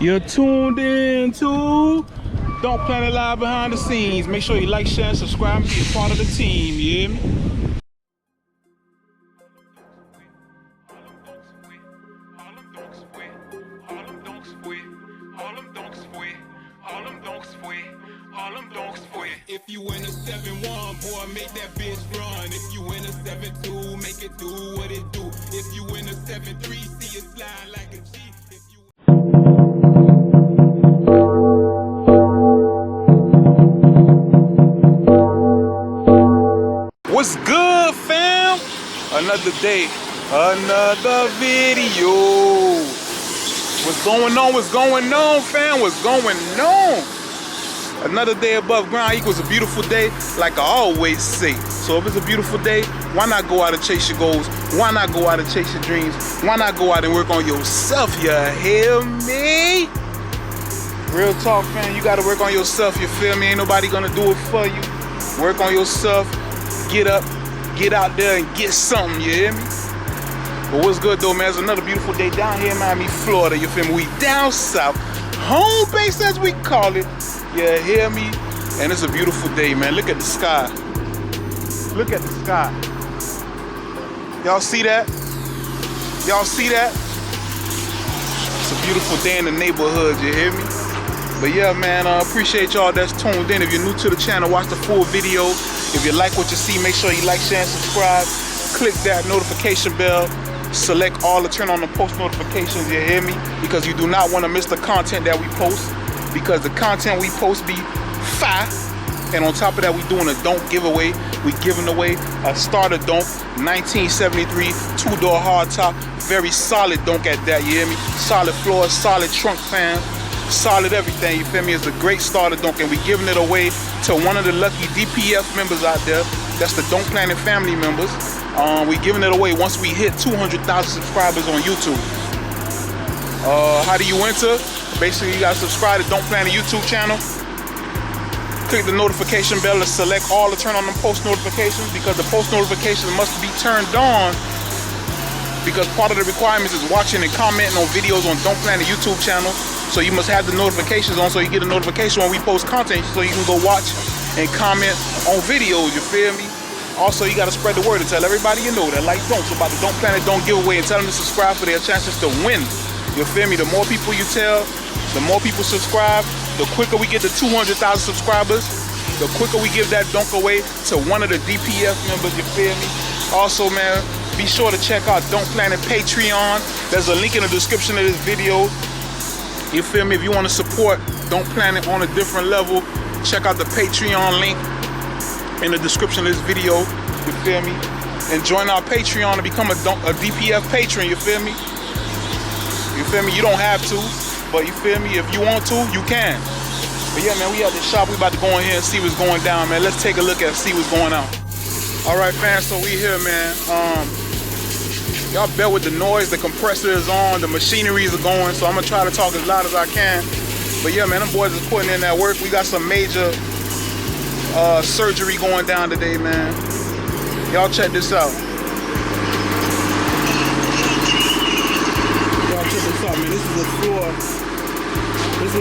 You're tuned in to Donk Planet Live behind the scenes. Make sure you like, share, and subscribe and be a part of the team, you hear me? If you in a 7-1, boy, make that bitch run. If you in a 7-2, make it do what it do. If you in a 7-3, see it slide like a G. What's good, fam? Another day, another video. What's going on? What's going on, fam? What's going on? Another day above ground equals a beautiful day, like I always say. So if it's a beautiful day, why not go out and chase your goals? Why not go out and chase your dreams? Why not go out and work on yourself, you hear me? Real talk, fam, you gotta work on yourself, you feel me? Ain't nobody gonna do it for you. Work on yourself, get up, get out there and get something, you hear me? But what's good though, man, it's another beautiful day down here in Miami, Florida, you feel me? We down south, home base as we call it. You hear me? And it's a beautiful day, man. Look at the sky. Look at the sky. Y'all see that? Y'all see that? It's a beautiful day in the neighborhood, you hear me? But yeah, man, appreciate y'all that's tuned in. If you're new to the channel, watch the full video. If you like what you see, make sure you like, share, and subscribe. Click that notification bell. Select all to turn on the post notifications, you hear me? Because you do not want to miss the content that we post. Because the content we post be fire. And on top of that, we doing a Donk giveaway. We giving away a starter Donk, 1973, 2-door hardtop. Very solid Donk at that, you hear me? Solid floor, solid trunk fan, solid everything, you feel me? It's a great starter Donk, and we giving it away to one of the lucky DPF members out there. That's the Donk Planet family members. We giving it away once we hit 200,000 subscribers on YouTube. How do you enter? Basically, you gotta subscribe to Donk Planet YouTube channel. Click the notification bell to select all to turn on the post notifications, because the post notifications must be turned on, because part of the requirements is watching and commenting on videos on Donk Planet YouTube channel. So you must have the notifications on so you get a notification when we post content, so you can go watch and comment on videos, you feel me? Also, you gotta spread the word and tell everybody you know that like Donk about the Donk Planet Donk giveaway, and tell them to subscribe for their chances to win. You feel me? The more people you tell, the more people subscribe, the quicker we get to 200,000 subscribers, the quicker we give that Donk away to one of the DPF members, you feel me? Also, man, be sure to check out Donk Planet Patreon. There's a link in the description of this video. You feel me? If you want to support Donk Planet on a different level, check out the Patreon link in the description of this video, you feel me? And join our Patreon to become a DPF patron, you feel me? You feel me? You don't have to, but you feel me? If you want to, you can. But yeah, man, we at the shop. We about to go in here and see what's going down, man. Let's take a look at see what's going on. All right, fans, so we here, man. Y'all bear with the noise. The compressor is on. The machineries are going, so I'm gonna try to talk as loud as I can. But yeah, man, them boys is putting in that work. We got some major surgery going down today, man. Y'all check this out. Check this out, man. This is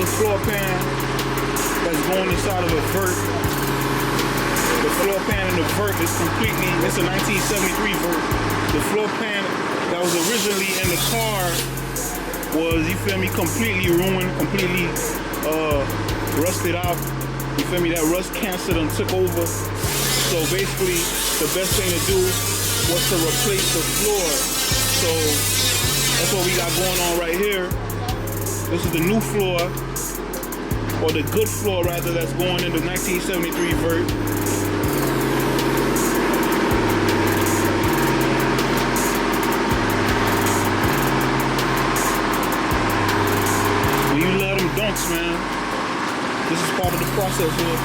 a floor pan that's going inside of a vert. The floor pan in the vert is completely, it's a 1973 vert. The floor pan that was originally in the car was, you feel me, completely ruined, completely rusted out. You feel me? That rust cancer done took over. So basically, the best thing to do was to replace the floor. So that's what we got going on right here. This is the new floor, or the good floor rather, that's going in the 1973 vert. When you love them Donks, man, this is part of the process here.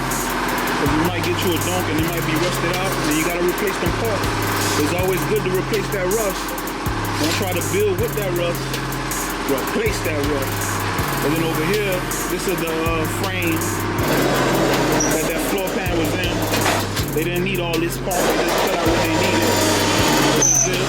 Because you might get you a Donk and it might be rusted out, and you gotta replace them parts. It's always good to replace that rust. Don't try to build with that rust, replace that rust. And then over here, this is the frame that floor pan was in. They didn't need all this part, they just cut out what they needed. This is it.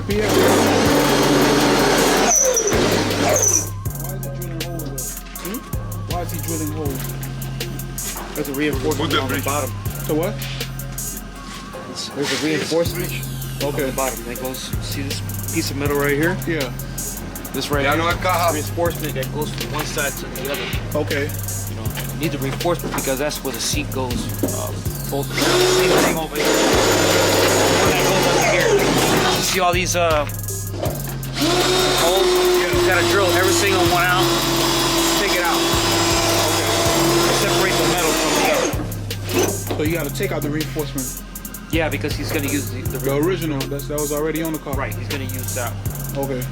Yeah. Why is he drilling holes? There's a reinforcement on the bottom. So what? There's a reinforcement on the bottom that goes. See this piece of metal right here? Yeah. This right here. Reinforcement that goes from one side to the other. Okay. You know, you need the reinforcement because that's where the seat goes. Both same thing over here. One that goes under here. You see all these holes? You gotta drill every single one out. Take it out. Separate the metal from the other. So you gotta take out the reinforcement. Yeah, because he's gonna use the original. That was already on the car. Right, he's gonna use that. Okay.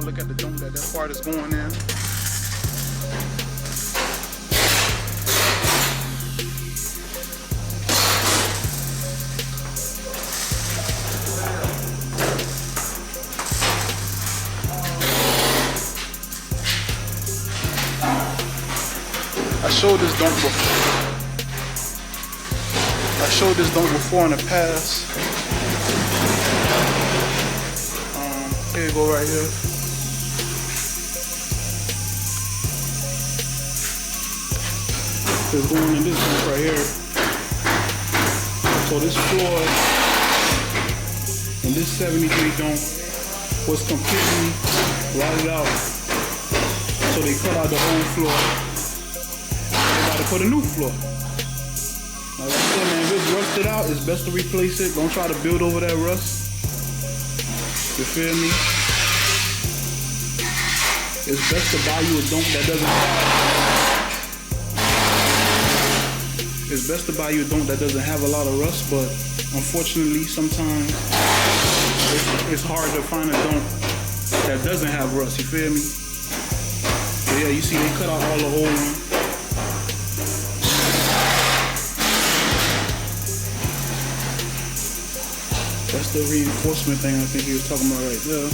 Look at the donk that part is going in. I showed this donk before in the past. Here you go right here. It's going in this donk right here. So this floor in this 73 donk was completely rotted out. So they cut out the whole floor. They got to put a new floor. Like I said, man, if it's rusted out, it's best to replace it. Don't try to build over that rust. You feel me? It's best to buy you a donk that doesn't have a lot of rust, but unfortunately sometimes it's hard to find a donk that doesn't have rust, you feel me? So yeah, you see they cut out all the whole one. That's the reinforcement thing I think he was talking about right there.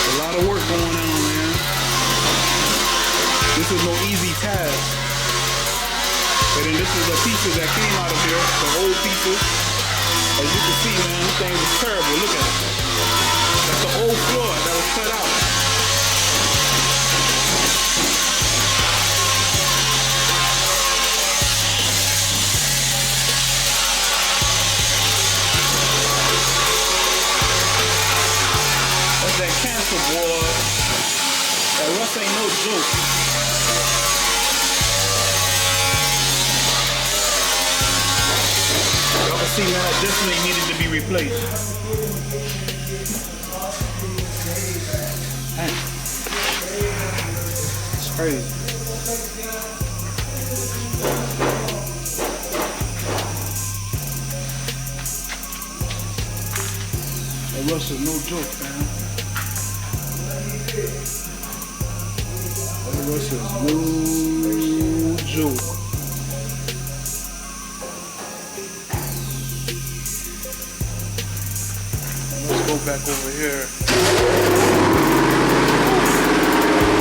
A lot of work going on, man. This is no easy task. And then this is the pieces that came out of here, the old pieces. As you can see, man, this thing was terrible. Look at it. That's the old floor that was cut out. That cancer, boy. That rust ain't no joke. Y'all can see, man, that definitely needed to be replaced. Dang. It's crazy. Russell, no joke, man. That Russell's no joke. Let's go back over here.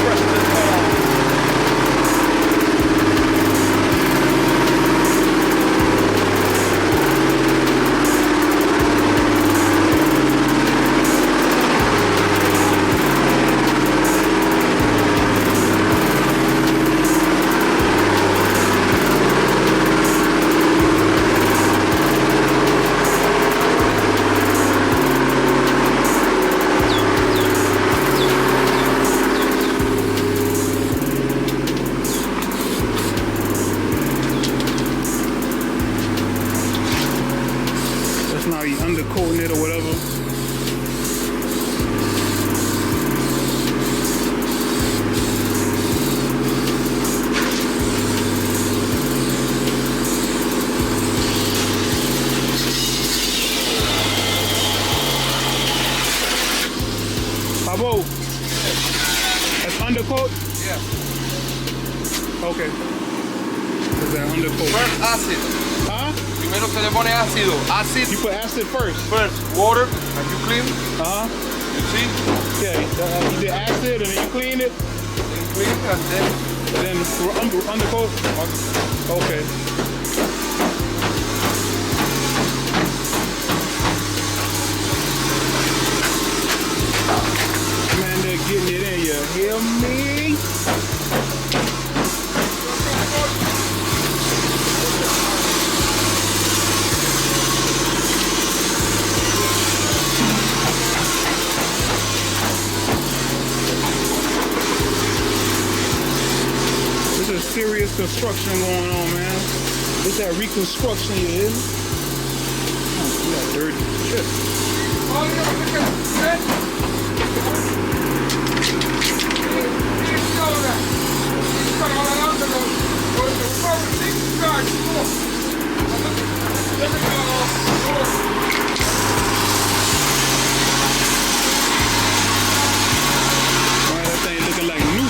Press this button. Now you undercoating it or whatever. Pabo, that's undercoat? Yeah. Okay. Is that undercoat? First acid. Huh? Primero se le pone ácido. Acid. You put acid first. First water and you clean. Uh-huh. You see? Yeah, you did acid and then you clean it. Then clean and then Undercoat? Okay. Man, they're getting it in, you hear me? Serious construction going on, man. It's that reconstruction, you hear me? Oh, you got dirty shit. Man, that thing looking like new.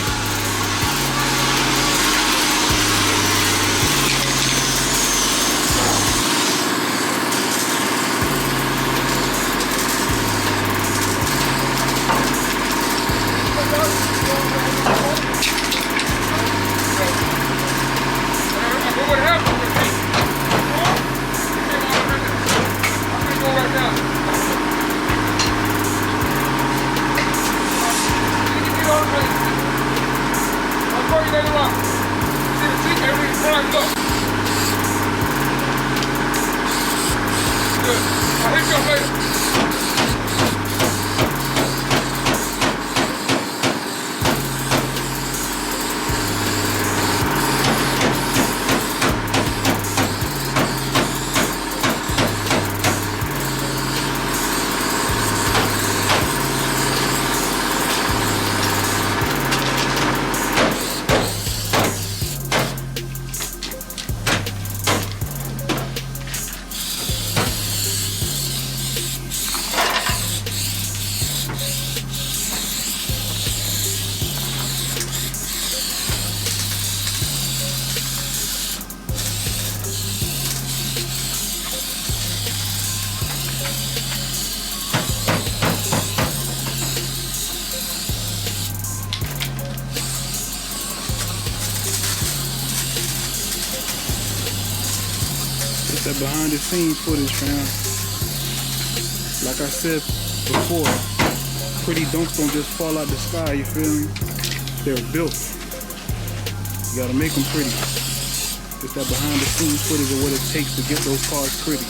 That behind the scenes footage, fam. Like I said before, pretty donks don't just fall out the sky, you feel me? They're built. You gotta make them pretty. It's that behind the scenes footage of what it takes to get those cars pretty.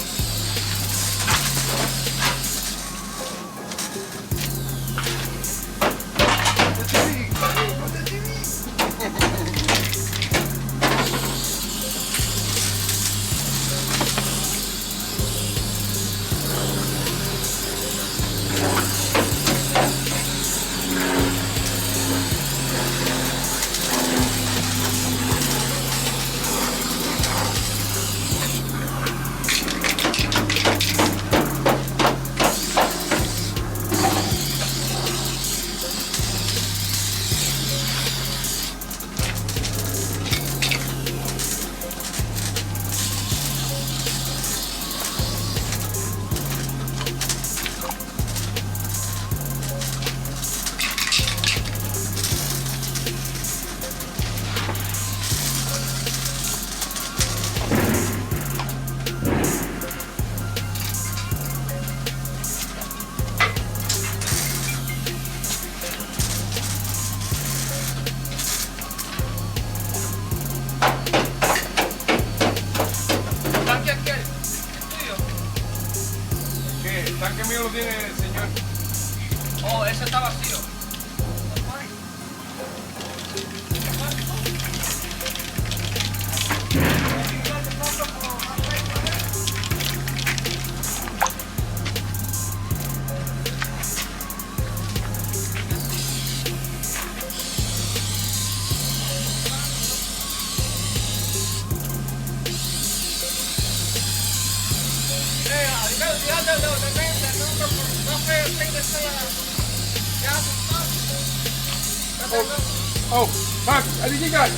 Oh, Papi, I think you got it.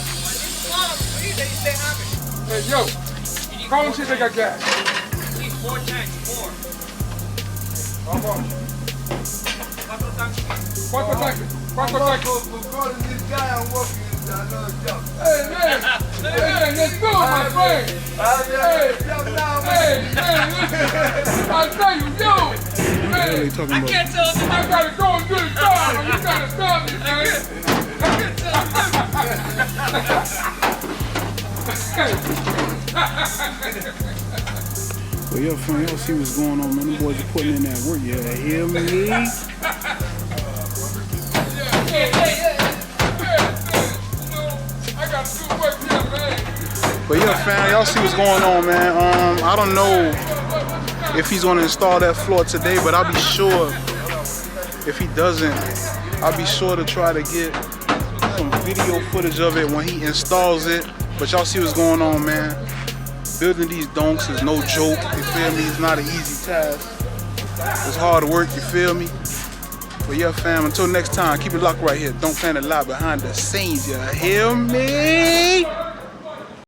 Hey, yo, call him see if they got gas. Please, 4 tanks, 4. Vamos. Cuatro tanques. ¿Cuántos tanques? ¿Cuántos tanques? Hey, man, let's go, my friend. Hey, man, I'll tell you, yo, man, What are they talking about? I can't tell them. I gotta go and do the job, or you gotta stop me, man. Well, yo, fam, y'all see what's going on, man. Them boys are putting in that work. You hear me? But yeah, fam, y'all see what's going on, man. I don't know if he's gonna install that floor today, but I'll be sure. If he doesn't, I'll be sure to try to get some video footage of it when he installs it. But y'all see what's going on, man. Building these donks is no joke, you feel me? It's not an easy task. It's hard work, you feel me? But yeah, fam, until next time, keep it locked right here. Don't plan a lot behind the scenes, you hear me?